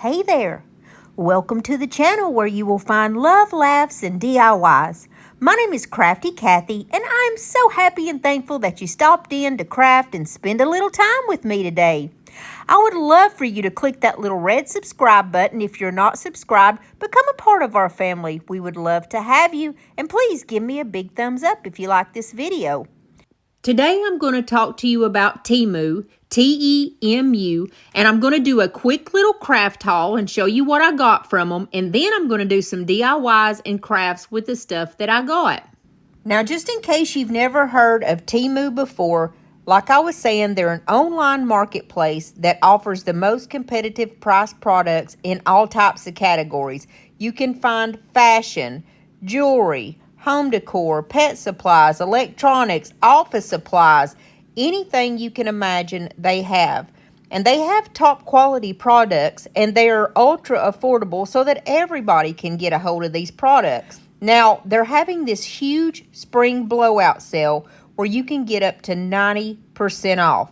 Hey there! Welcome to the channel where you will find love, laughs, and DIYs. My name is Crafty Kathy, and I'm so happy and thankful that you stopped in to craft and spend a little time with me today. I would love for you to click that little red subscribe button if you're not subscribed. Become a part of our family. We would love to have you, and please give me a big thumbs up if you like this video. Today I'm going to talk to you about Temu, T-E-M-U, and I'm going to do a quick little craft haul and show you what I got from them, and then I'm going to do some DIYs and crafts with the stuff that I got. Now, just in case you've never heard of Temu before, like I was saying, they're an online marketplace that offers the most competitive price products in all types of categories. You can find fashion, jewelry, home decor, pet supplies, electronics, office supplies, anything you can imagine they have. And they have top quality products, and they are ultra affordable so that everybody can get a hold of these products. Now, they're having this huge spring blowout sale where you can get up to 90% off.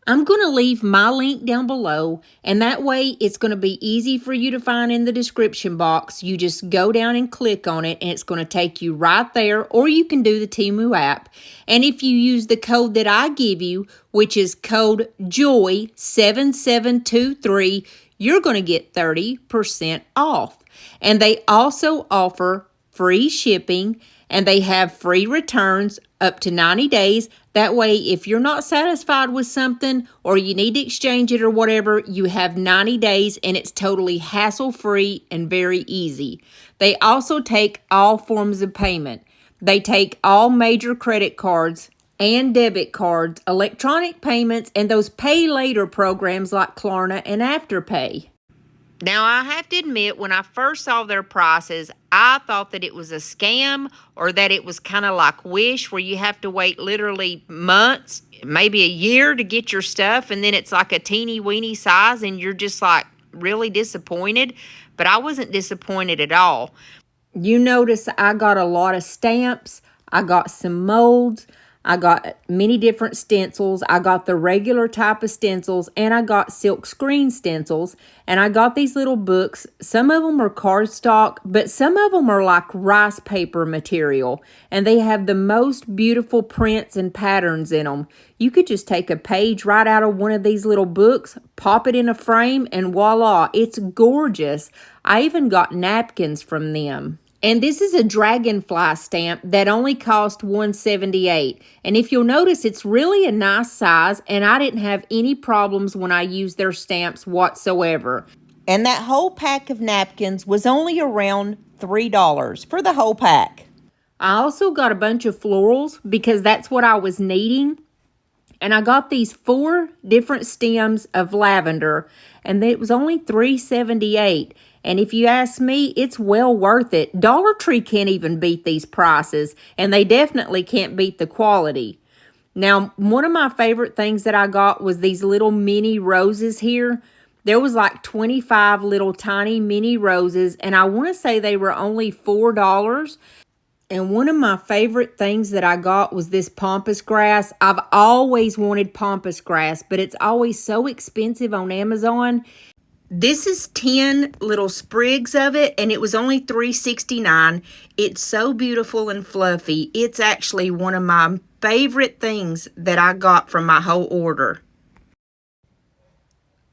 I'm going to leave my link down below, and that way it's going to be easy for you to find in the description box. You just go down and click on it, and it's going to take you right there, or you can do the Temu app. And if you use the code that I give you, which is code JOY7723, you're going to get 30% off. And they also offer free shipping, and they have free returns up to 90 days. That way, if you're not satisfied with something or you need to exchange it or whatever, you have 90 days and it's totally hassle-free and very easy. They also take all forms of payment. They take all major credit cards and debit cards, electronic payments, and those pay later programs like Klarna and Afterpay. Now, I have to admit, when I first saw their prices, I thought that it was a scam or that it was kind of like Wish, where you have to wait literally months, maybe a year to get your stuff, and then it's like a teeny weeny size and you're just like really disappointed. But I wasn't disappointed at all. You notice I got a lot of stamps, I got some molds, I got many different stencils. I got the regular type of stencils, and I got silk screen stencils, and I got these little books. Some of them are cardstock, but some of them are like rice paper material, and they have the most beautiful prints and patterns in them. You could just take a page right out of one of these little books, pop it in a frame, and voila, it's gorgeous. I even got napkins from them. And this is a dragonfly stamp that only cost $1.78. And if you'll notice, it's really a nice size, and I didn't have any problems when I used their stamps whatsoever. And that whole pack of napkins was only around $3 for the whole pack. I also got a bunch of florals because that's what I was needing. And I got these 4 different stems of lavender, and it was only $3.78. And if you ask me, it's well worth it. Dollar Tree can't even beat these prices, and they definitely can't beat the quality. Now, one of my favorite things that I got was these little mini roses here. There was like 25 little tiny mini roses, and I want to say they were only $4. And one of my favorite things that I got was this pampas grass. I've always wanted pampas grass, but it's always so expensive on Amazon. This is 10 little sprigs of it, and it was only $3.69. It's so beautiful and fluffy. It's actually one of my favorite things that I got from my whole order.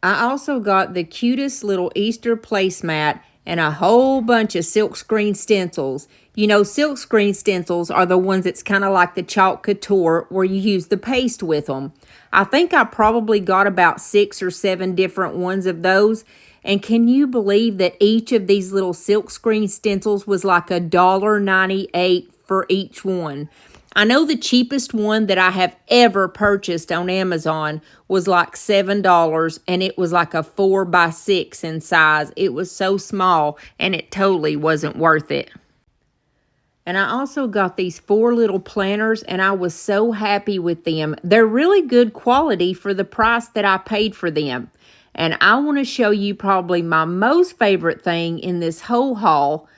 I also got the cutest little Easter placemat and a whole bunch of silkscreen stencils. You know, silkscreen stencils are the ones that's kind of like the chalk couture where you use the paste with them. I think I probably got about 6 or 7 different ones of those. And can you believe that each of these little silkscreen stencils was like $1.98 for each one? I know the cheapest one that I have ever purchased on Amazon was like $7, and it was like a 4x6 in size. It was so small, and it totally wasn't worth it. And I also got these 4 little planters, and I was so happy with them. They're really good quality for the price that I paid for them. And I want to show you probably my most favorite thing in this whole haul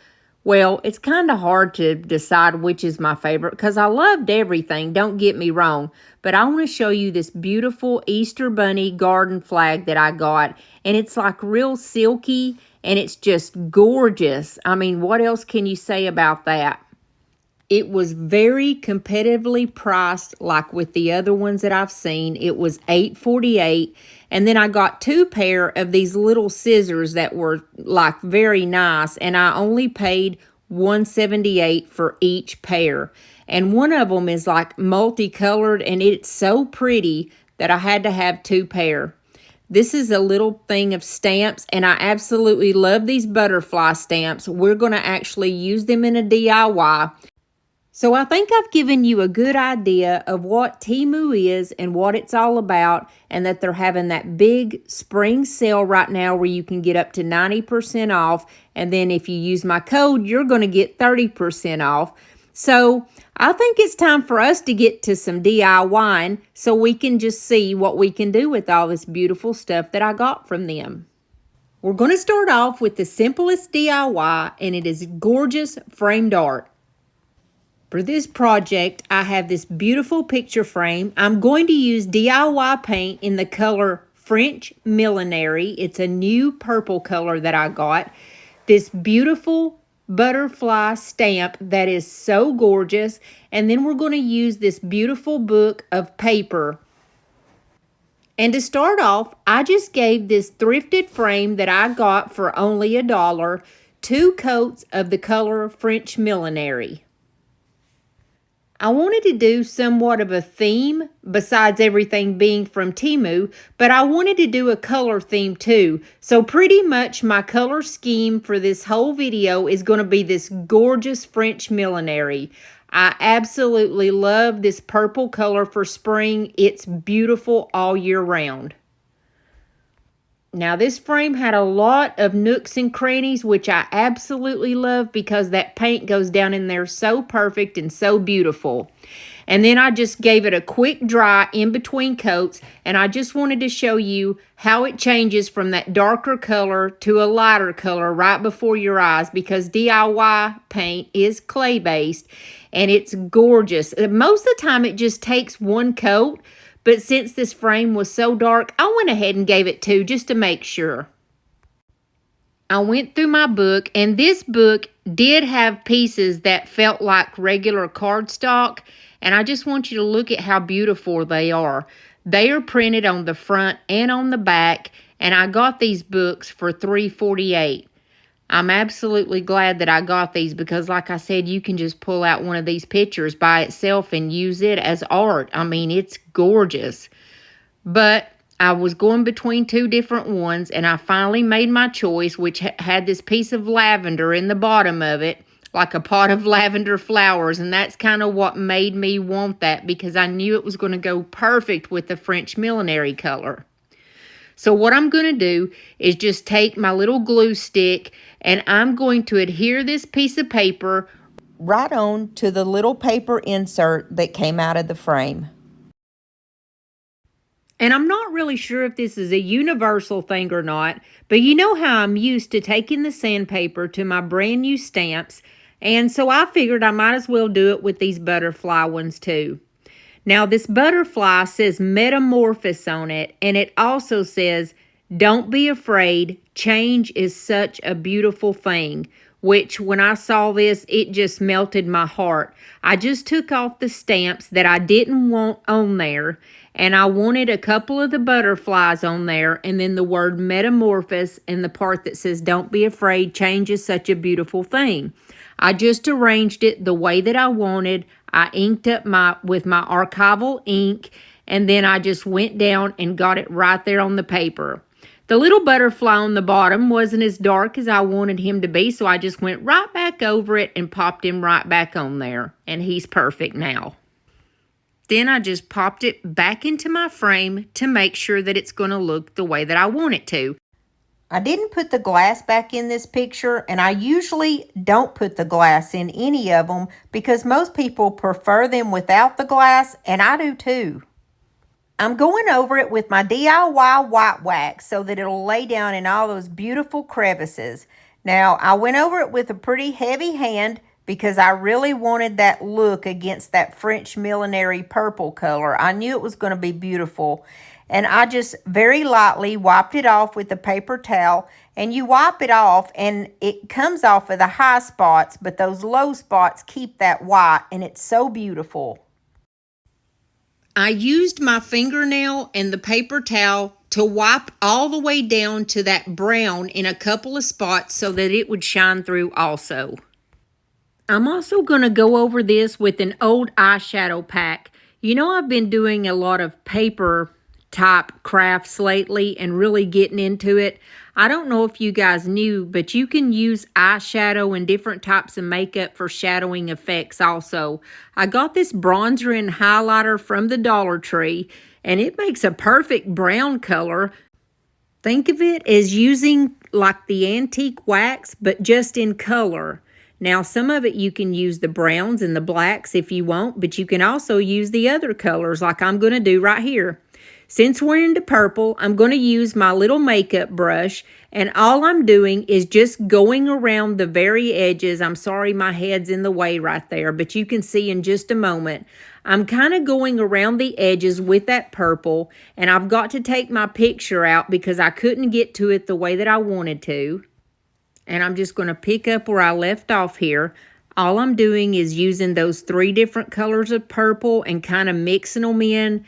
Well, it's kind of hard to decide which is my favorite because I loved everything, don't get me wrong. But I want to show you this beautiful Easter Bunny garden flag that I got. And it's like real silky and it's just gorgeous. I mean, what else can you say about that? It was very competitively priced, like with the other ones that I've seen. It was $8.48, and then I got 2 pair of these little scissors that were like very nice, and I only paid $1.78 for each pair. And one of them is like multicolored, and it's so pretty that I had to have 2 pair. This is a little thing of stamps, and I absolutely love these butterfly stamps. We're going to actually use them in a DIY. So I think I've given you a good idea of what Temu is and what it's all about, and that they're having that big spring sale right now where you can get up to 90% off. And then if you use my code, you're going to get 30% off. So I think it's time for us to get to some DIYing so we can just see what we can do with all this beautiful stuff that I got from them. We're going to start off with the simplest DIY, and it is gorgeous framed art. For this project, I have this beautiful picture frame. I'm going to use DIY paint in the color French Millinery. It's a new purple color that I got. This beautiful butterfly stamp that is so gorgeous. And then we're going to use this beautiful book of paper. And to start off, I just gave this thrifted frame that I got for only $1 2 coats of the color French Millinery. I wanted to do somewhat of a theme besides everything being from Temu, but I wanted to do a color theme too. So pretty much my color scheme for this whole video is going to be this gorgeous French Millinery. I absolutely love this purple color for spring. It's beautiful all year round. Now, this frame had a lot of nooks and crannies, which I absolutely love because that paint goes down in there so perfect and so beautiful. And then I just gave it a quick dry in between coats, and I just wanted to show you how it changes from that darker color to a lighter color right before your eyes, because DIY paint is clay-based, and it's gorgeous. Most of the time, it just takes one coat. But since this frame was so dark, I went ahead and gave it 2 just to make sure. I went through my book, and this book did have pieces that felt like regular cardstock, and I just want you to look at how beautiful they are. They are printed on the front and on the back, and I got these books for $3.48. I'm absolutely glad that I got these because, like I said, you can just pull out one of these pictures by itself and use it as art. I mean, it's gorgeous. But I was going between 2 different ones, and I finally made my choice, which had this piece of lavender in the bottom of it, like a pot of lavender flowers, and that's kind of what made me want that because I knew it was going to go perfect with the French Millinery color. So what I'm going to do is just take my little glue stick, and I'm going to adhere this piece of paper right on to the little paper insert that came out of the frame. And I'm not really sure if this is a universal thing or not, but you know how I'm used to taking the sandpaper to my brand new stamps, and so I figured I might as well do it with these butterfly ones too. Now, this butterfly says metamorphosis on it, and it also says, don't be afraid, change is such a beautiful thing, which when I saw this, it just melted my heart. I just took off the stamps that I didn't want on there, and I wanted a couple of the butterflies on there, and then the word metamorphosis and the part that says, don't be afraid, change is such a beautiful thing. I just arranged it the way that I wanted. I inked up with my archival ink, and then I just went down and got it right there on the paper. The little butterfly on the bottom wasn't as dark as I wanted him to be, so I just went right back over it and popped him right back on there, and he's perfect now. Then I just popped it back into my frame to make sure that it's going to look the way that I want it to. I didn't put the glass back in this picture, and I usually don't put the glass in any of them because most people prefer them without the glass, and I do too. I'm going over it with my DIY white wax so that it'll lay down in all those beautiful crevices. Now, I went over it with a pretty heavy hand because I really wanted that look against that French millinery purple color. I knew it was going to be beautiful. And I just very lightly wiped it off with a paper towel. And you wipe it off and it comes off of the high spots, but those low spots keep that white, and it's so beautiful. I used my fingernail and the paper towel to wipe all the way down to that brown in a couple of spots so that it would shine through also. I'm also going to go over this with an old eyeshadow pack. You know, I've been doing a lot of paper type crafts lately and really getting into it. I don't know if you guys knew, but you can use eyeshadow and different types of makeup for shadowing effects also. I got this bronzer and highlighter from the Dollar Tree, and it makes a perfect brown color. Think of it as using like the antique wax, but just in color. Now, some of it you can use the browns and the blacks if you want, but you can also use the other colors like I'm going to do right here. Since we're into purple, I'm going to use my little makeup brush, and all I'm doing is just going around the very edges. I'm sorry my head's in the way right there, but you can see in just a moment. I'm kind of going around the edges with that purple, and I've got to take my picture out because I couldn't get to it the way that I wanted to. And I'm just going to pick up where I left off here. All I'm doing is using those 3 different colors of purple and kind of mixing them in.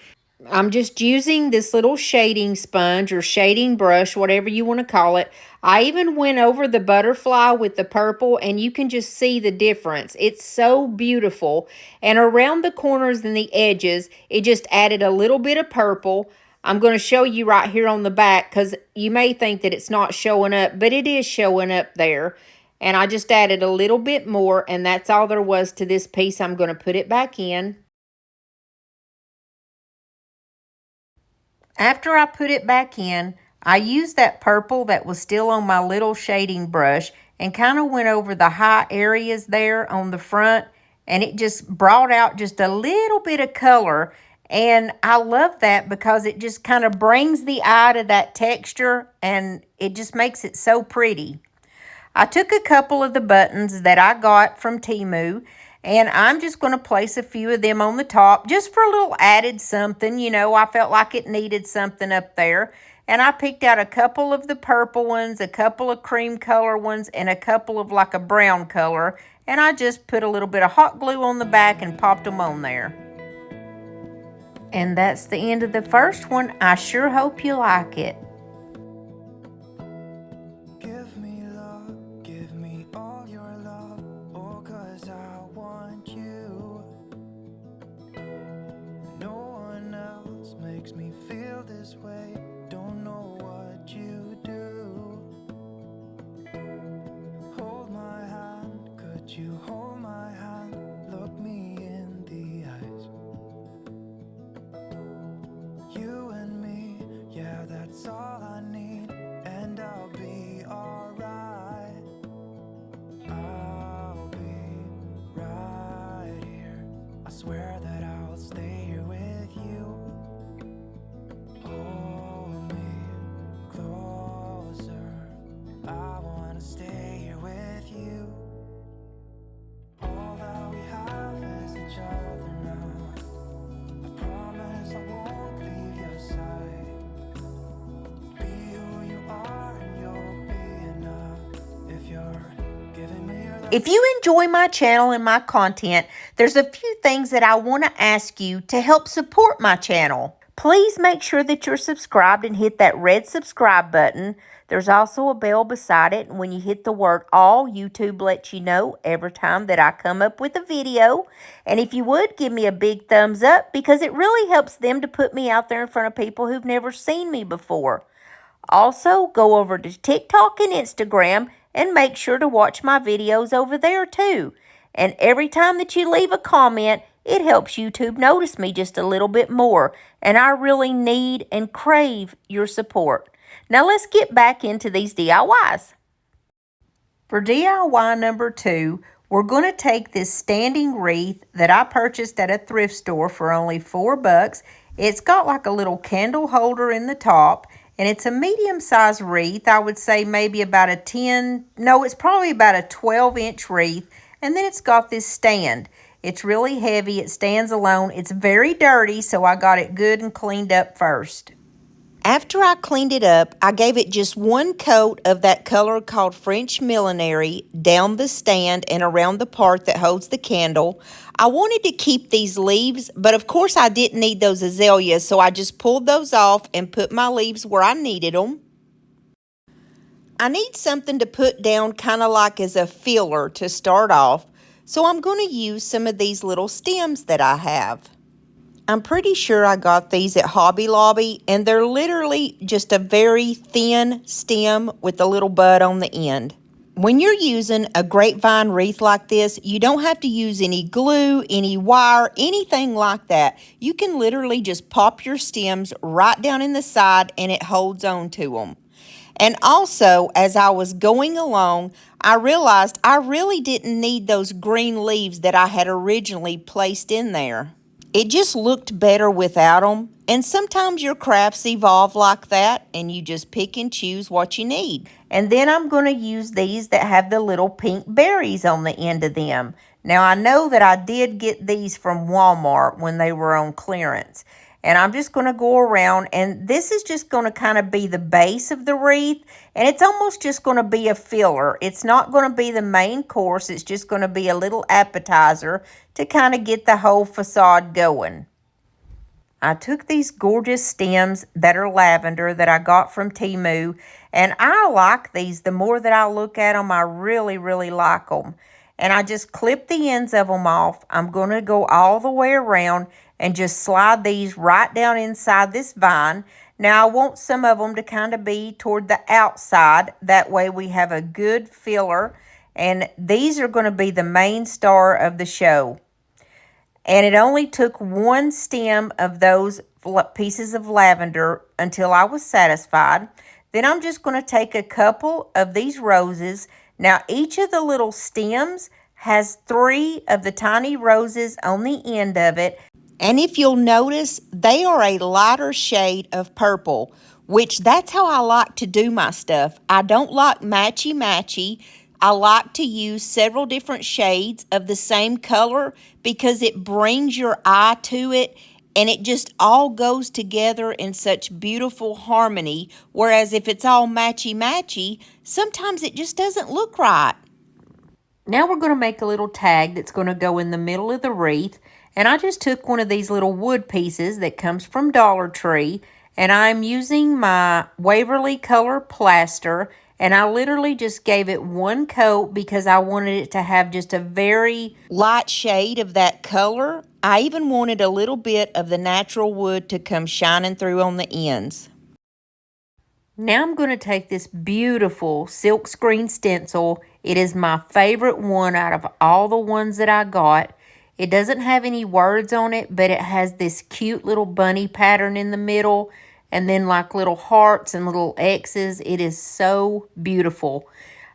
I'm just using this little shading sponge or shading brush, whatever you want to call it. I even went over the butterfly with the purple, and you can just see the difference. It's so beautiful. And around the corners and the edges, it just added a little bit of purple. I'm going to show you right here on the back because you may think that it's not showing up, but it is showing up there. And I just added a little bit more, and that's all there was to this piece. I'm going to put it back in. After I put it back in, I used that purple that was still on my little shading brush and kind of went over the high areas there on the front, and it just brought out just a little bit of color. And I love that because it just kind of brings the eye to that texture, and it just makes it so pretty. I took a couple of the buttons that I got from Temu, and I'm just going to place a few of them on the top just for a little added something. You know, I felt like it needed something up there. And I picked out a couple of the purple ones, a couple of cream color ones, and a couple of like a brown color. And I just put a little bit of hot glue on the back and popped them on there. And that's the end of the first one. I sure hope you like it. Makes me feel this way. Don't know what you do. Hold my hand, could you hold my hand? Look me in the eyes. You and me, yeah, that's all I need, and I'll be alright. I'll be right here. I swear that I'll stay here with you. Hold me closer. I wanna stay here with you. All that we have is each other now. I promise I won't leave your side. Be who you are and you'll be enough. If you're giving me your love. If you enjoy my channel and my content, there's a few things that I want to ask you to help support my channel. Please make sure that you're subscribed and hit that red subscribe button. There's also a bell beside it, and when you hit the word all, YouTube lets you know every time that I come up with a video. And if you would, give me a big thumbs up because it really helps them to put me out there in front of people who've never seen me before. Also, go over to TikTok and Instagram and make sure to watch my videos over there too. And every time that you leave a comment, it helps YouTube notice me just a little bit more, and I really need and crave your support. Now let's get back into these DIYs. For DIY number 2, we're going to take this standing wreath that I purchased at a thrift store for only $4. It's got like a little candle holder in the top, And it's a medium-sized wreath. I would say maybe about a 10, no, it's probably about a 12-inch wreath. And then it's got this stand. It's really heavy. It stands alone. It's very dirty, so I got it good and cleaned up first. After I cleaned it up, I gave it just one coat of that color called French Millinery down the stand and around the part that holds the candle. I wanted to keep these leaves, but of course I didn't need those azaleas, so I just pulled those off and put my leaves where I needed them. I need something to put down kind of like as a filler to start off, so I'm going to use some of these little stems that I have. I'm pretty sure I got these at Hobby Lobby, and they're literally just a very thin stem with a little bud on the end. When you're using a grapevine wreath like this, you don't have to use any glue, any wire, anything like that. You can literally just pop your stems right down in the side and it holds on to them. And also, as I was going along, I realized I really didn't need those green leaves that I had originally placed in there. It just looked better without them, and sometimes your crafts evolve like that, and you just pick and choose what you need. And then I'm going to use these that have the little pink berries on the end of them. Now, I know that I did get these from Walmart when they were on clearance. And I'm just going to go around, and this is just going to kind of be the base of the wreath, and it's almost just going to be a filler. It's not going to be the main course. It's just going to be a little appetizer to kind of get the whole facade going. I took these gorgeous stems that are lavender that I got from Temu, and I like these. The more that I look at them, I really, really like them. And I just clip the ends of them off. I'm going to go all the way around and just slide these right down inside this vine. Now, I want some of them to kind of be toward the outside. That way we have a good filler. And these are going to be the main star of the show. And it only took one stem of those pieces of lavender until I was satisfied. Then I'm just going to take a couple of these roses. Now, each of the little stems has 3 of the tiny roses on the end of it. And if you'll notice, they are a lighter shade of purple, which that's how I like to do my stuff. I don't like matchy-matchy. I like to use several different shades of the same color because it brings your eye to it and it just all goes together in such beautiful harmony. Whereas if it's all matchy-matchy, sometimes it just doesn't look right. Now we're going to make a little tag that's going to go in the middle of the wreath. And I just took one of these little wood pieces that comes from Dollar Tree. And I'm using my Waverly Color Plaster. And I literally just gave it one coat because I wanted it to have just a very light shade of that color. I even wanted a little bit of the natural wood to come shining through on the ends. Now I'm going to take this beautiful silk screen stencil. It is my favorite one out of all the ones that I got. It doesn't have any words on it, but it has this cute little bunny pattern in the middle and then like little hearts and little X's. It is so beautiful.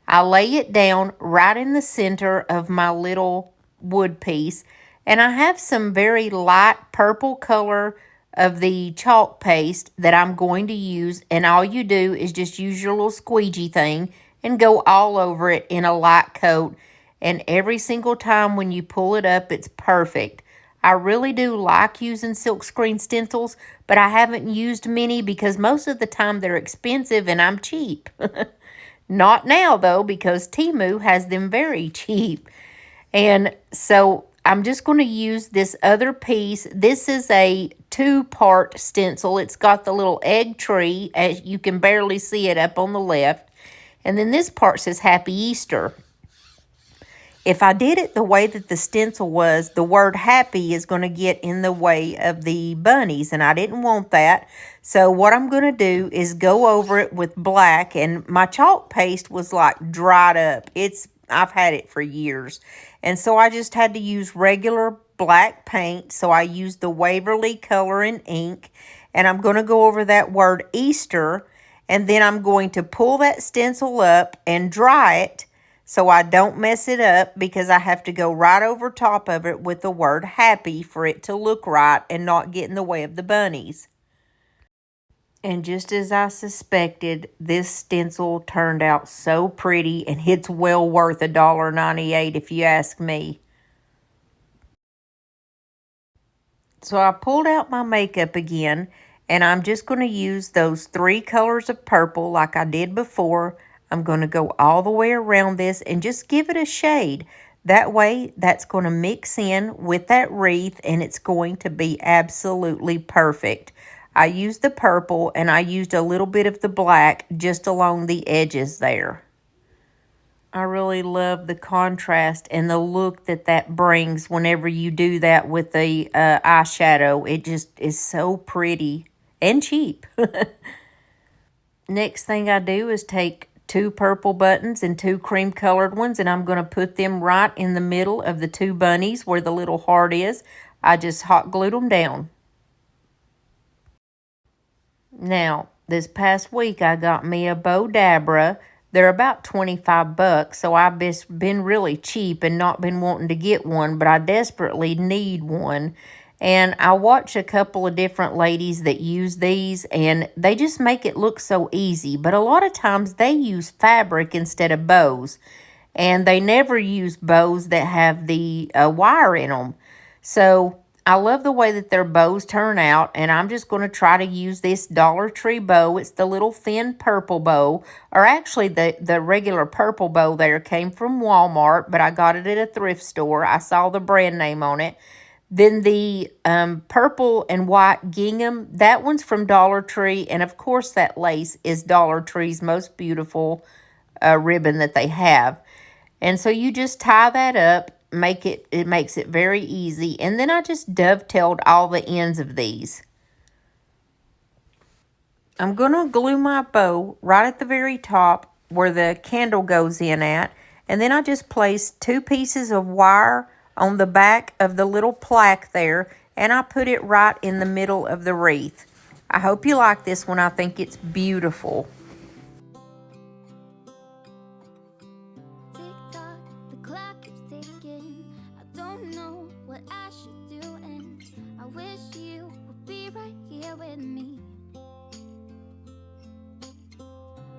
I lay it down right in the center of my little wood piece, and I have some very light purple color of the chalk paste that I'm going to use, and all you do is just use your little squeegee thing and go all over it in a light coat, and every single time when you pull it up, it's perfect. I really do like using silkscreen stencils, but I haven't used many because most of the time they're expensive and I'm cheap. Not now, though, because Temu has them very cheap. And so I'm just going to use this other piece. This is a 2-part stencil. It's got the little egg tree, as you can barely see it up on the left. And then this part says Happy Easter. If I did it the way that the stencil was, the word happy is going to get in the way of the bunnies, and I didn't want that. So what I'm going to do is go over it with black, and my chalk paste was like dried up. I've had it for years. And so I just had to use regular black paint. So I used the Waverly Color and Ink, and I'm going to go over that word Easter, and then I'm going to pull that stencil up and dry it so I don't mess it up, because I have to go right over top of it with the word happy for it to look right and not get in the way of the bunnies. And just as I suspected, this stencil turned out so pretty, and it's well worth $1.98 if you ask me. So I pulled out my makeup again, and I'm just going to use those 3 colors of purple like I did before. I'm going to go all the way around this and just give it a shade. That way, that's going to mix in with that wreath, and it's going to be absolutely perfect. I used the purple, and I used a little bit of the black just along the edges there. I really love the contrast and the look that that brings whenever you do that with the eyeshadow. It just is so pretty and cheap. Next thing I do is take 2 purple buttons and 2 cream colored ones, and I'm going to put them right in the middle of the 2 bunnies where the little heart is. I just hot glued them down. Now, this past week I got me a Bow Dabra. They're about 25 bucks, so I've just been really cheap and not been wanting to get one, but I desperately need one. And I watch a couple of different ladies that use these, and they just make it look so easy. But a lot of times they use fabric instead of bows, and they never use bows that have the wire in them. So I love the way that their bows turn out, and I'm just going to try to use this Dollar Tree bow. It's the little thin purple bow, or actually the regular purple bow there came from Walmart, but I got it at a thrift store. I saw the brand name on it. Then the purple and white gingham, that one's from Dollar Tree, and of course that lace is Dollar Tree's most beautiful ribbon that they have. And so you just tie that up, it makes it very easy. And then I just dovetailed all the ends of these. I'm going to glue my bow right at the very top where the candle goes in at. And then I just placed 2 pieces of wire on the back of the little plaque there. And I put it right in the middle of the wreath. I hope you like this one. I think it's beautiful.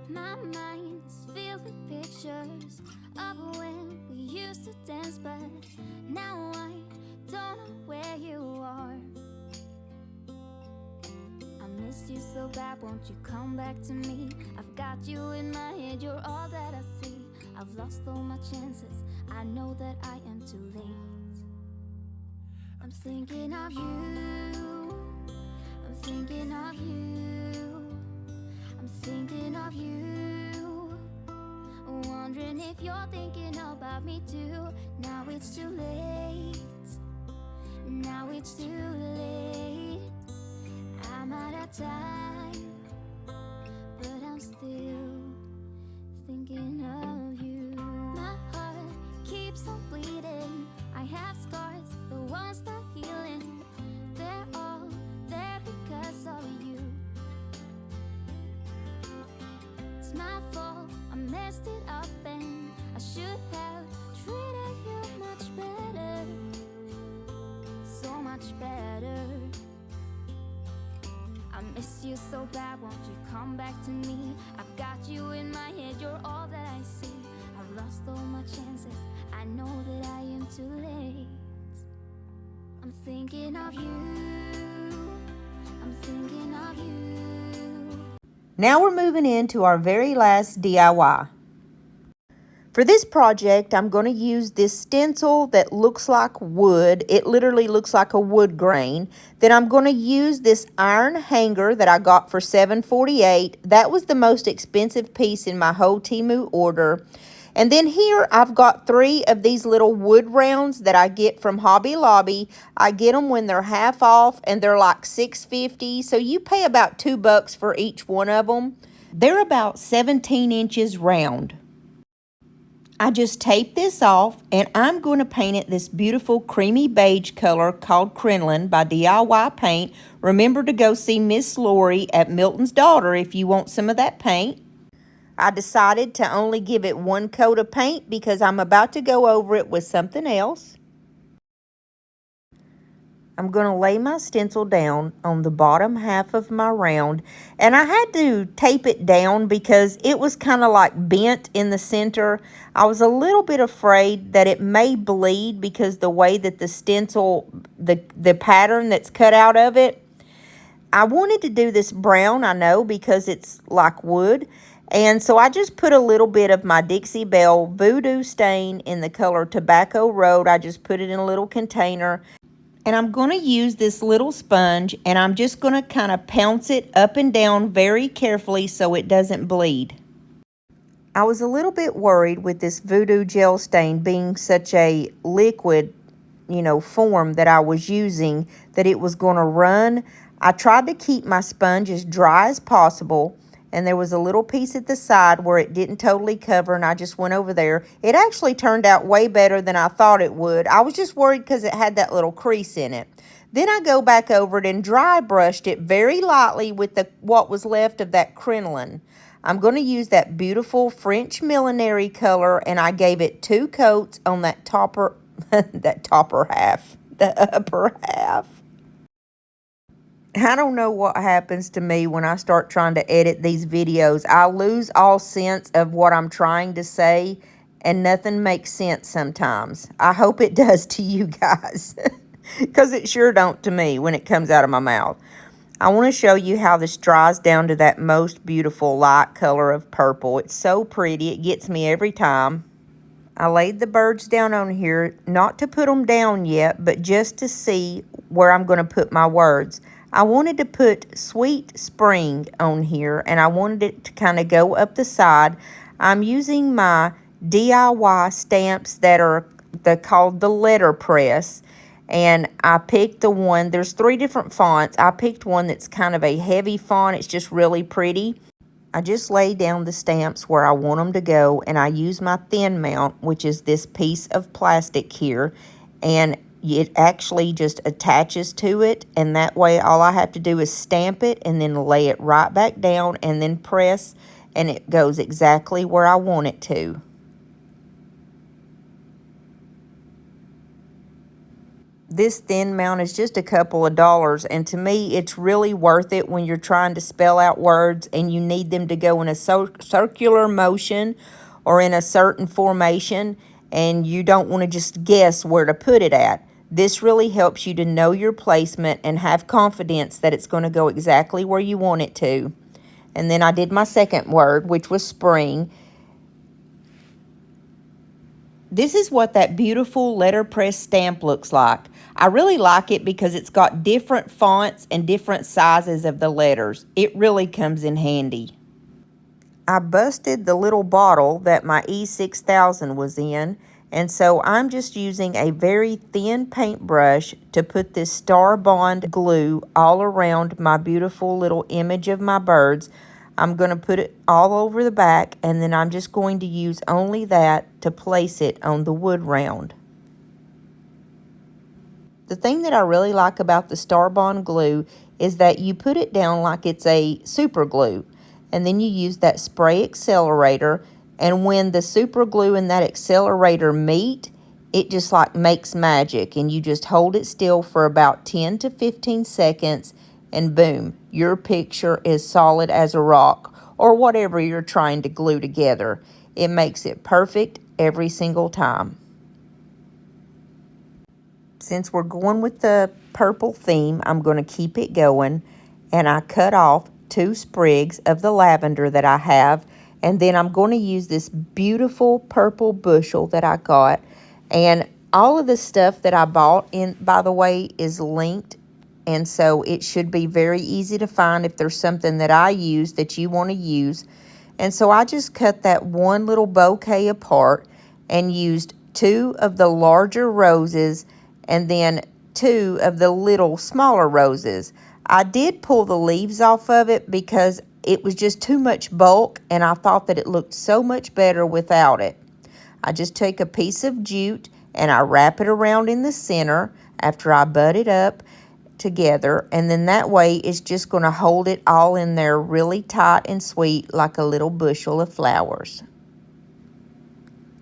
My mind is filled with pictures of when we used to dance, but now I don't know where you are. I miss you so bad, won't you come back to me? I've got you in my head, you're all that I see. I've lost all my chances, I know that I am too late. I'm thinking of you, I'm thinking of you, I'm thinking of you, wondering if you're thinking about me too. Now it's too late, now it's too late. I'm out of time, but I'm still thinking of you. My heart keeps on bleeding, I have scars, the ones not healing. They're all there because of you. It's my fault, I messed it up, and I should have treated you much better, so much better. I miss you so bad, won't you come back to me? I've got you in my head, you're all that I see. I've lost all my chances, I know that I am too late. I'm thinking of you, I'm thinking of you. Now we're moving into our very last DIY. For this project, I'm going to use this stencil that looks like wood. It literally looks like a wood grain. Then I'm going to use this iron hanger that I got for $7.48. That was the most expensive piece in my whole Temu order. And then here I've got 3 of these little wood rounds that I get from Hobby Lobby. I get them when they're half off, and they're like $6.50. So you pay about $2 for each one of them. They're about 17 inches round. I just tape this off, and I'm going to paint it this beautiful creamy beige color called Crinoline by DIY Paint. Remember to go see Miss Lori at Milton's Daughter if you want some of that paint. I decided to only give it 1 coat of paint because I'm about to go over it with something else. I'm going to lay my stencil down on the bottom half of my round, and I had to tape it down because it was kind of like bent in the center. I was a little bit afraid that it may bleed because the way that the stencil, the pattern that's cut out of it. I wanted to do this brown, I know, because it's like wood. And so I just put a little bit of my Dixie Belle Voodoo stain in the color Tobacco Road. I just put it in a little container. And I'm going to use this little sponge, and I'm just going to kind of pounce it up and down very carefully so it doesn't bleed. I was a little bit worried with this Voodoo gel stain being such a liquid, form that I was using, that it was going to run. I tried to keep my sponge as dry as possible, and there was a little piece at the side where it didn't totally cover, and I just went over there. It actually turned out way better than I thought it would. I was just worried because it had that little crease in it. Then I go back over it and dry brushed it very lightly with what was left of that crinoline. I'm going to use that beautiful French millinery color, and I gave it 2 coats on that topper, that topper half, the upper half. I don't know what happens to me when I start trying to edit these videos. I lose all sense of what I'm trying to say, and nothing makes sense sometimes. I hope it does to you guys, because it sure don't to me when it comes out of my mouth. I want to show you how this dries down to that most beautiful light color of purple. It's so pretty. It gets me every time. I laid the birds down on here, not to put them down yet, but just to see where I'm going to put my words. I wanted to put Sweet Spring on here, and I wanted it to kind of go up the side. I'm using my DIY stamps that are called the letterpress, and I picked the one. There's 3 different fonts. I picked one that's kind of a heavy font. It's just really pretty. I just lay down the stamps where I want them to go, and I use my thin mount, which is this piece of plastic here, and it actually just attaches to it, and that way all I have to do is stamp it and then lay it right back down and then press, and it goes exactly where I want it to. This thin mount is just a couple of dollars, and to me it's really worth it when you're trying to spell out words and you need them to go in a circular motion or in a certain formation, and you don't want to just guess where to put it at. This really helps you to know your placement and have confidence that it's going to go exactly where you want it to. And then I did my second word, which was spring. This is what that beautiful letterpress stamp looks like. I really like it because it's got different fonts and different sizes of the letters. It really comes in handy. I busted the little bottle that my E6000 was in, and so I'm just using a very thin paintbrush to put this Star Bond glue all around my beautiful little image of my birds. I'm going to put it all over the back, and then I'm just going to use only that to place it on the wood round. The thing that I really like about the Star Bond glue is that you put it down like it's a super glue, and then you use that spray accelerator, and when the super glue and that accelerator meet, it just like makes magic, and you just hold it still for about 10 to 15 seconds, and boom, your picture is solid as a rock, or whatever you're trying to glue together. It makes it perfect every single time. Since we're going with the purple theme, I'm going to keep it going, and I cut off 2 sprigs of the lavender that I have, and then I'm going to use this beautiful purple bushel that I got, and all of the stuff that I bought in, by the way, is linked, and so it should be very easy to find if there's something that I use that you want to use. And so I just cut that one little bouquet apart and used 2 of the larger roses and then 2 of the little smaller roses. I did pull the leaves off of it because it was just too much bulk, and I thought that it looked so much better without it. I just take a piece of jute and I wrap it around in the center after I butt it up together, and then that way it's just going to hold it all in there really tight and sweet like a little bushel of flowers.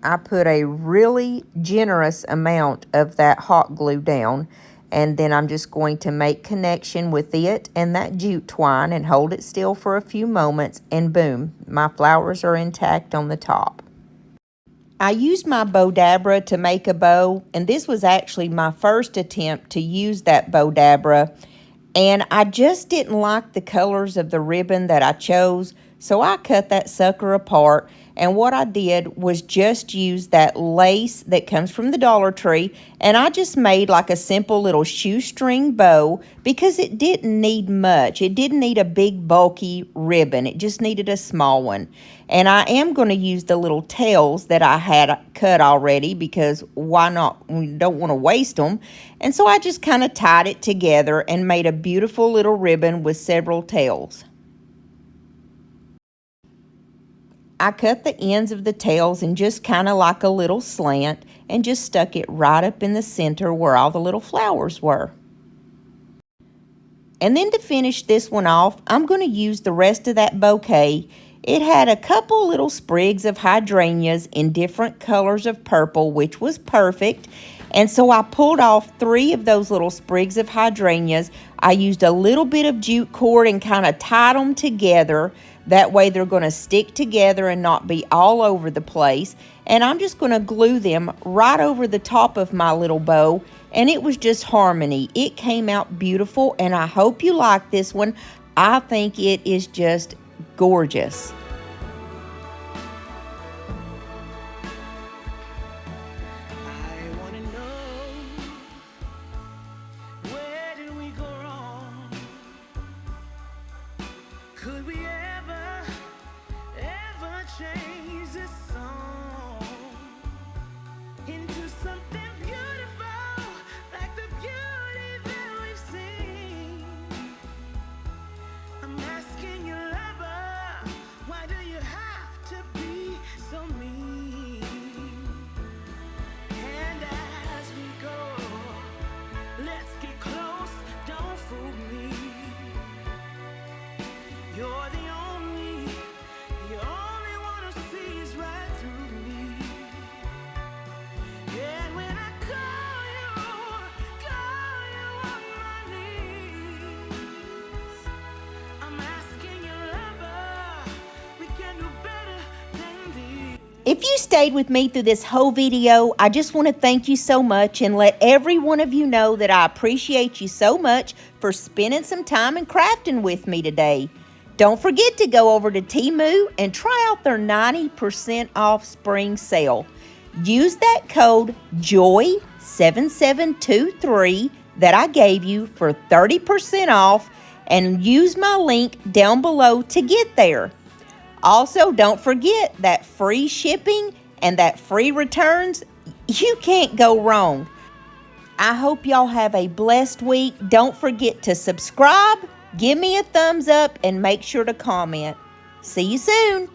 I put a really generous amount of that hot glue down, And then I'm just going to make connection with it and that jute twine and hold it still for a few moments, and boom, my flowers are intact on the top. I used my Bow-Dabra to make a bow, and this was actually my first attempt to use that Bow-Dabra, and I just didn't like the colors of the ribbon that I chose, so I cut that sucker apart, and what I did was just use that lace that comes from the Dollar Tree, and I just made like a simple little shoestring bow because it didn't need much. It didn't need a big bulky ribbon. It just needed a small one. And I am going to use the little tails that I had cut already because why not? We don't want to waste them. And so I just kind of tied it together and made a beautiful little ribbon with several tails. I cut the ends of the tails in just kind of like a little slant and just stuck it right up in the center where all the little flowers were. And then to finish this one off, I'm going to use the rest of that bouquet. It had a couple little sprigs of hydrangeas in different colors of purple, which was perfect. And so I pulled off 3 of those little sprigs of hydrangeas. I used a little bit of jute cord and kind of tied them together. That way they're going to stick together and not be all over the place. And I'm just going to glue them right over the top of my little bow. And it was just harmony. It came out beautiful, and I hope you like this one. I think it is just gorgeous. I wanna know, where did we go wrong? Could we ever change this song into something beautiful, like the beauty that we've seen? I'm asking your lover, why do you have to be so mean? And as we go, let's get close, don't fool me. You're the only one who sees right through me. And when I call you on my knees, I'm asking your lover, we can do better than these. If you stayed with me through this whole video, I just want to thank you so much and let every one of you know that I appreciate you so much for spending some time and crafting with me today. Don't forget to go over to Temu and try out their 90% off spring sale. Use that code JOY7723 that I gave you for 30% off, and use my link down below to get there. Also, don't forget that free shipping and that free returns. You can't go wrong. I hope y'all have a blessed week. Don't forget to subscribe, give me a thumbs up, and make sure to comment. See you soon.